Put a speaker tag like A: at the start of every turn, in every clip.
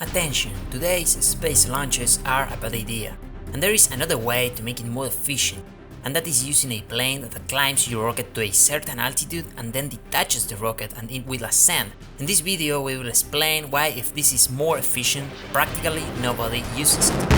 A: Attention, today's space launches are a bad idea, and there is another way to make it more efficient, and that is using a plane that climbs your rocket to a certain altitude and then detaches the rocket and it will ascend. In this video we will explain why, if this is more efficient, practically nobody uses it.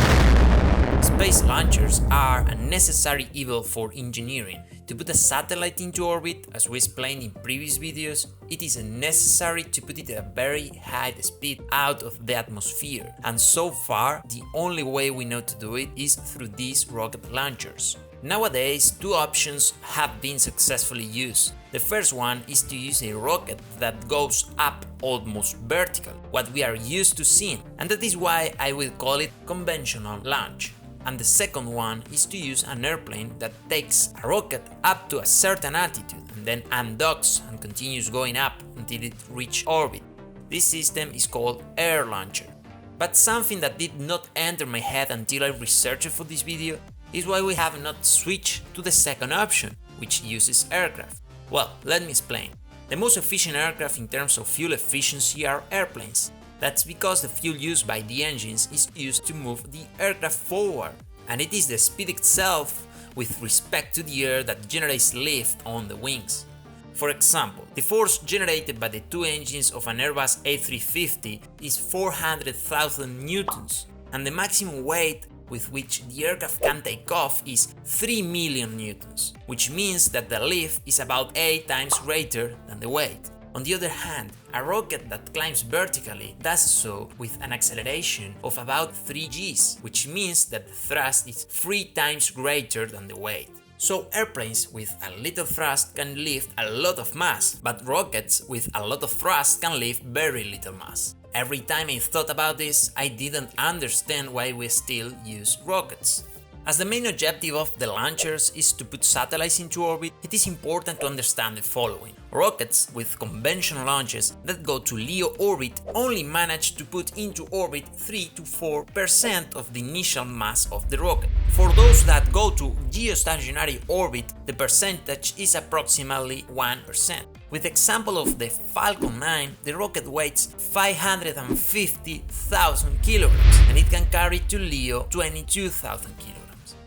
A: Space launchers are a necessary evil for engineering. To put a satellite into orbit, as we explained in previous videos, it is necessary to put it at a very high speed out of the atmosphere, and so far the only way we know to do it is through these rocket launchers. Nowadays, two options have been successfully used. The first one is to use a rocket that goes up almost vertical, what we are used to seeing, and that is why I will call it conventional launch. And the second one is to use an airplane that takes a rocket up to a certain altitude and then undocks and continues going up until it reaches orbit. This system is called air launcher. But something that did not enter my head until I researched for this video is why we have not switched to the second option, which uses aircraft. Well, let me explain. The most efficient aircraft in terms of fuel efficiency are airplanes. That's because the fuel used by the engines is used to move the aircraft forward, and it is the speed itself with respect to the air that generates lift on the wings. For example, the force generated by the two engines of an Airbus A350 is 400,000 newtons, and the maximum weight with which the aircraft can take off is 3 million newtons, which means that the lift is about 8 times greater than the weight. On the other hand, a rocket that climbs vertically does so with an acceleration of about 3 Gs, which means that the thrust is 3 times greater than the weight. So airplanes with a little thrust can lift a lot of mass, but rockets with a lot of thrust can lift very little mass. Every time I thought about this, I didn't understand why we still use rockets. As the main objective of the launchers is to put satellites into orbit, it is important to understand the following. Rockets with conventional launches that go to LEO orbit only manage to put into orbit 3 to 4% of the initial mass of the rocket. For those that go to geostationary orbit, the percentage is approximately 1%. With the example of the Falcon 9, the rocket weighs 550,000 kilograms and it can carry to LEO 22,000 kilograms,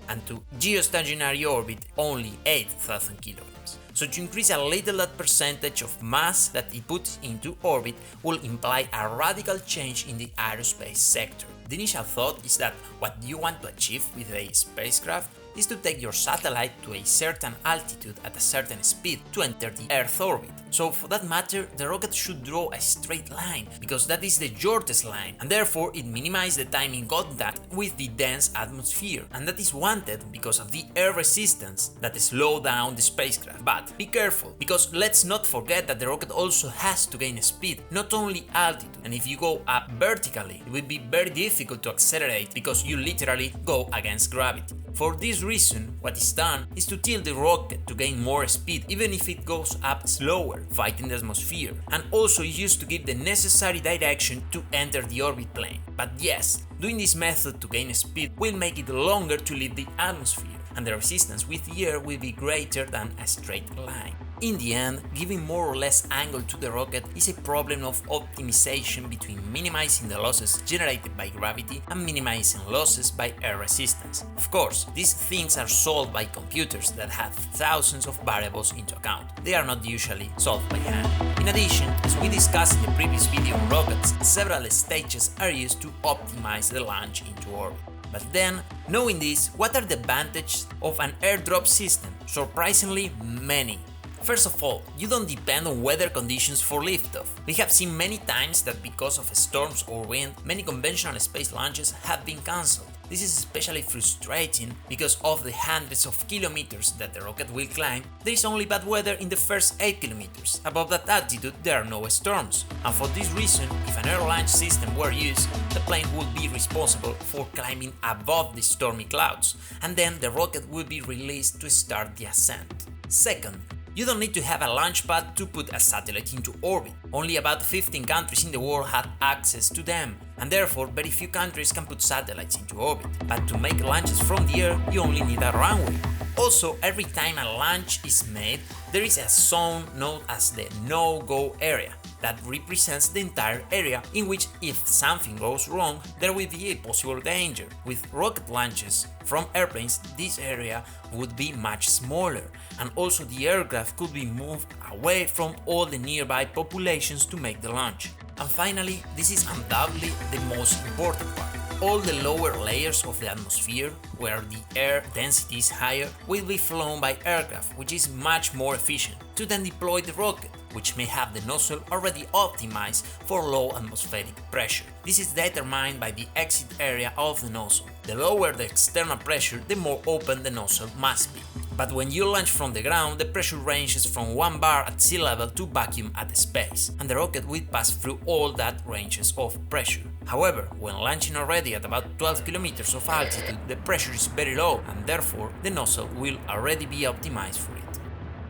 A: and to geostationary orbit only 8,000 kilograms. So to increase a little that percentage of mass that it puts into orbit will imply a radical change in the aerospace sector. The initial thought is that what you want to achieve with a spacecraft is to take your satellite to a certain altitude at a certain speed to enter the Earth orbit. So for that matter, the rocket should draw a straight line, because that is the shortest line, and therefore it minimizes the time in contact with the dense atmosphere, and that is wanted because of the air resistance that slows down the spacecraft. But be careful, because let's not forget that the rocket also has to gain speed, not only altitude, and if you go up vertically, it will be very difficult to accelerate because you literally go against gravity. For this reason, what is done is to tilt the rocket to gain more speed, even if it goes up slower, fighting the atmosphere, and also used to give the necessary direction to enter the orbit plane. But yes, doing this method to gain speed will make it longer to leave the atmosphere, and the resistance with the air will be greater than a straight line. In the end, giving more or less angle to the rocket is a problem of optimization between minimizing the losses generated by gravity and minimizing losses by air resistance. Of course, these things are solved by computers that have thousands of variables into account. They are not usually solved by hand. In addition, as we discussed in the previous video on rockets, several stages are used to optimize the launch into orbit. But then, knowing this, what are the advantages of an airdrop system? Surprisingly, many. First of all, you don't depend on weather conditions for liftoff. We have seen many times that because of storms or wind, many conventional space launches have been cancelled. This is especially frustrating because of the hundreds of kilometers that the rocket will climb. There is only bad weather in the first 8 kilometers. Above that altitude there are no storms. And for this reason, if an air launch system were used, the plane would be responsible for climbing above the stormy clouds, and then the rocket would be released to start the ascent. Second, you don't need to have a launch pad to put a satellite into orbit. Only about 15 countries in the world have access to them, and therefore very few countries can put satellites into orbit. But to make launches from the air, you only need a runway. Also, every time a launch is made, there is a zone known as the no-go area. that represents the entire area in which if something goes wrong, there will be a possible danger. With rocket launches from airplanes, this area would be much smaller, and also the aircraft could be moved away from all the nearby populations to make the launch. And finally, this is undoubtedly the most important part. All the lower layers of the atmosphere, where the air density is higher, will be flown by aircraft, which is much more efficient, to then deploy the rocket, which may have the nozzle already optimized for low atmospheric pressure. This is determined by the exit area of the nozzle. The lower the external pressure, the more open the nozzle must be. But when you launch from the ground, the pressure ranges from 1 bar at sea level to vacuum at space, and the rocket will pass through all that ranges of pressure. However, when launching already at about 12 kilometers of altitude, the pressure is very low, and therefore the nozzle will already be optimized for it.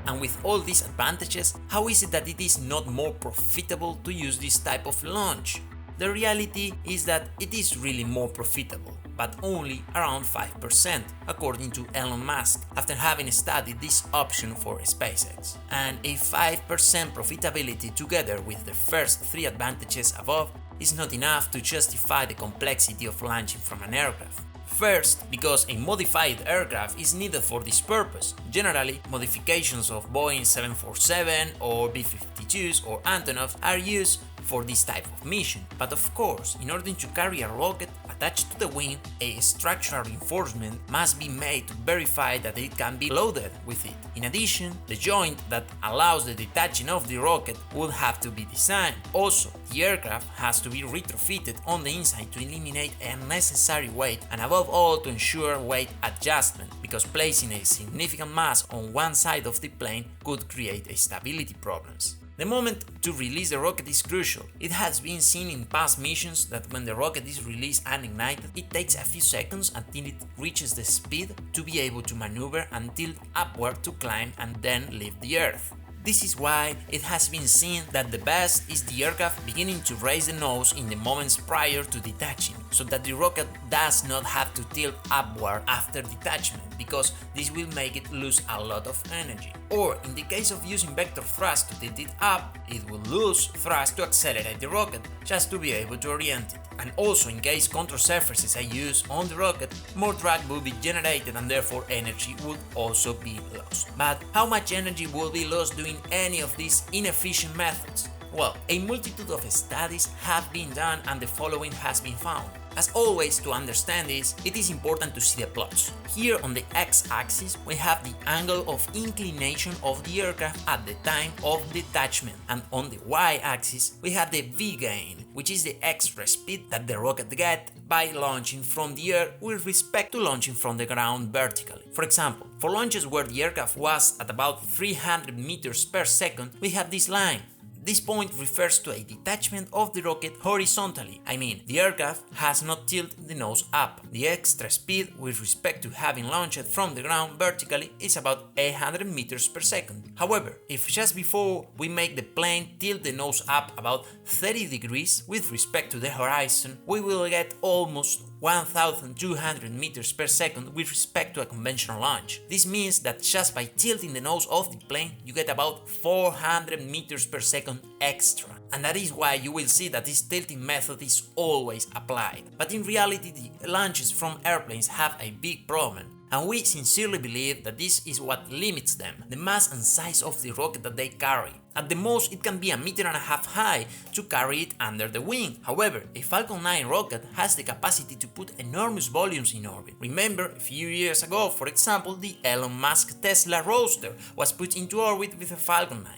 A: And with all these advantages, how is it that it is not more profitable to use this type of launch? The reality is that it is really more profitable, but only around 5%, according to Elon Musk, after having studied this option for SpaceX. And a 5% profitability together with the first 3 advantages above is not enough to justify the complexity of launching from an aircraft. First, because a modified aircraft is needed for this purpose. Generally, modifications of Boeing 747 or B-52s or Antonovs are used for this type of mission. But of course, in order to carry a rocket attached to the wing, a structural reinforcement must be made to verify that it can be loaded with it. In addition, the joint that allows the detaching of the rocket would have to be designed. Also, the aircraft has to be retrofitted on the inside to eliminate unnecessary weight and above all to ensure weight adjustment, because placing a significant mass on one side of the plane could create stability problems. The moment to release the rocket is crucial. It has been seen in past missions that when the rocket is released and ignited, it takes a few seconds until it reaches the speed to be able to maneuver and tilt upward to climb and then leave the Earth. This is why it has been seen that the best is the aircraft beginning to raise the nose in the moments prior to detaching, so that the rocket does not have to tilt upward after detachment, because this will make it lose a lot of energy. Or in the case of using vector thrust to tilt it up, it will lose thrust to accelerate the rocket, just to be able to orient it. And also in case control surfaces are used on the rocket, more drag will be generated and therefore energy would also be lost. But how much energy will be lost doing any of these inefficient methods? Well, a multitude of studies have been done and the following has been found. As always, to understand this, it is important to see the plots. Here on the x-axis we have the angle of inclination of the aircraft at the time of detachment, and on the y-axis we have the v-gain, which is the extra speed that the rocket gets by launching from the air with respect to launching from the ground vertically. For example, for launches where the aircraft was at about 300 meters per second, we have this line. This point refers to a detachment of the rocket horizontally. I mean, the aircraft has not tilted the nose up. The extra speed with respect to having launched from the ground vertically is about 800 meters per second. However, if just before we make the plane tilt the nose up about 30 degrees with respect to the horizon, we will get almost 1200 meters per second with respect to a conventional launch. This means that just by tilting the nose of the plane, you get about 400 meters per second extra. And that is why you will see that this tilting method is always applied. But in reality, the launches from airplanes have a big problem. And we sincerely believe that this is what limits them, the mass and size of the rocket that they carry. At the most, it can be 1.5 meters high to carry it under the wing. However, a Falcon 9 rocket has the capacity to put enormous volumes in orbit. Remember, a few years ago, for example, the Elon Musk Tesla Roadster was put into orbit with a Falcon 9.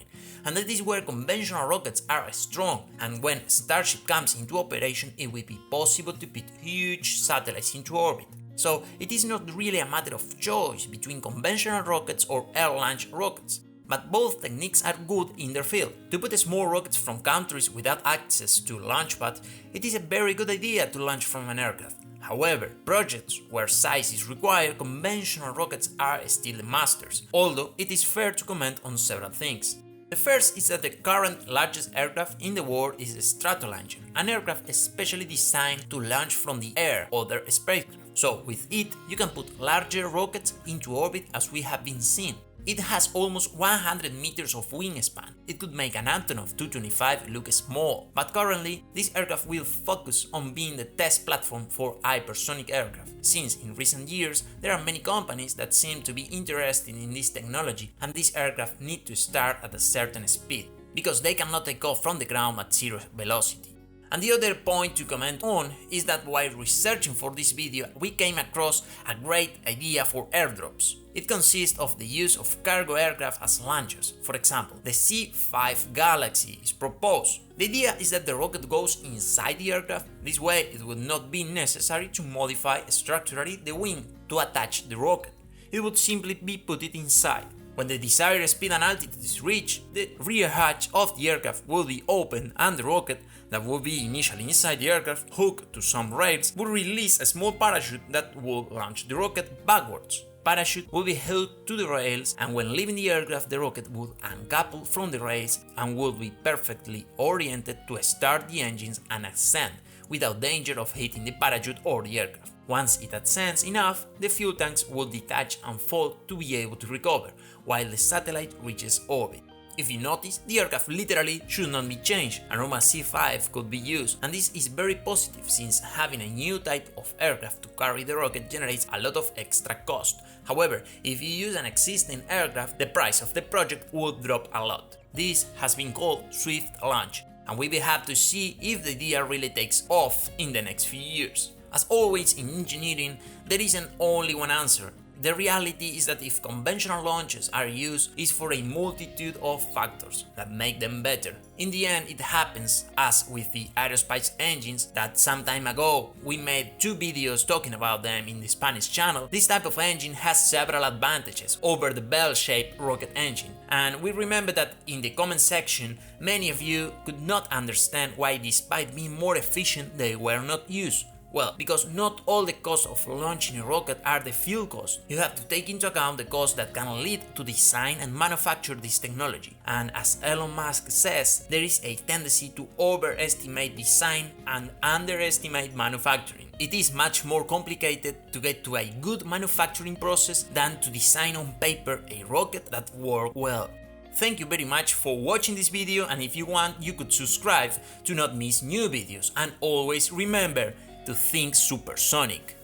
A: And that is where conventional rockets are strong, and when Starship comes into operation, it will be possible to put huge satellites into orbit. So it is not really a matter of choice between conventional rockets or air-launched rockets, but both techniques are good in their field. To put small rockets from countries without access to launch pad, it is a very good idea to launch from an aircraft. However, projects where size is required, conventional rockets are still the masters, although it is fair to comment on several things. The first is that the current largest aircraft in the world is the Stratolauncher, an aircraft especially designed to launch from the air other spacecraft. So with it, you can put larger rockets into orbit as we have been seeing. It has almost 100 meters of wingspan. It could make an Antonov 225 look small, but currently this aircraft will focus on being the test platform for hypersonic aircraft, since in recent years there are many companies that seem to be interested in this technology, and these aircraft need to start at a certain speed, because they cannot take off from the ground at zero velocity. And the other point to comment on is that while researching for this video, we came across a great idea for airdrops. It consists of the use of cargo aircraft as launchers. For example, the C-5 Galaxy is proposed. The idea is that the rocket goes inside the aircraft. This way it would not be necessary to modify structurally the wing to attach the rocket. It would simply be put it inside. When the desired speed and altitude is reached, the rear hatch of the aircraft will be opened and the rocket that will be initially inside the aircraft, hooked to some rails, will release a small parachute that will launch the rocket backwards. Parachute will be held to the rails, and when leaving the aircraft the rocket will uncouple from the rails and will be perfectly oriented to start the engines and ascend without danger of hitting the parachute or the aircraft. Once it ascends enough, the fuel tanks will detach and fall to be able to recover, while the satellite reaches orbit. If you notice, the aircraft literally should not be changed. A normal C-5 could be used, and this is very positive since having a new type of aircraft to carry the rocket generates a lot of extra cost. However, if you use an existing aircraft, the price of the project will drop a lot. This has been called swift launch, and we will have to see if the idea really takes off in the next few years. As always in engineering, there isn't only one answer. The reality is that if conventional launches are used, it's for a multitude of factors that make them better. In the end, it happens as with the aerospace engines that some time ago we made 2 videos talking about them in the Spanish channel. This type of engine has several advantages over the bell-shaped rocket engine, and we remember that in the comment section many of you could not understand why, despite being more efficient, they were not used. Well, because not all the costs of launching a rocket are the fuel cost. You have to take into account the costs that can lead to design and manufacture this technology. And as Elon Musk says, there is a tendency to overestimate design and underestimate manufacturing. It is much more complicated to get to a good manufacturing process than to design on paper a rocket that works well. Thank you very much for watching this video, and if you want, you could subscribe to not miss new videos. And always remember to think supersonic.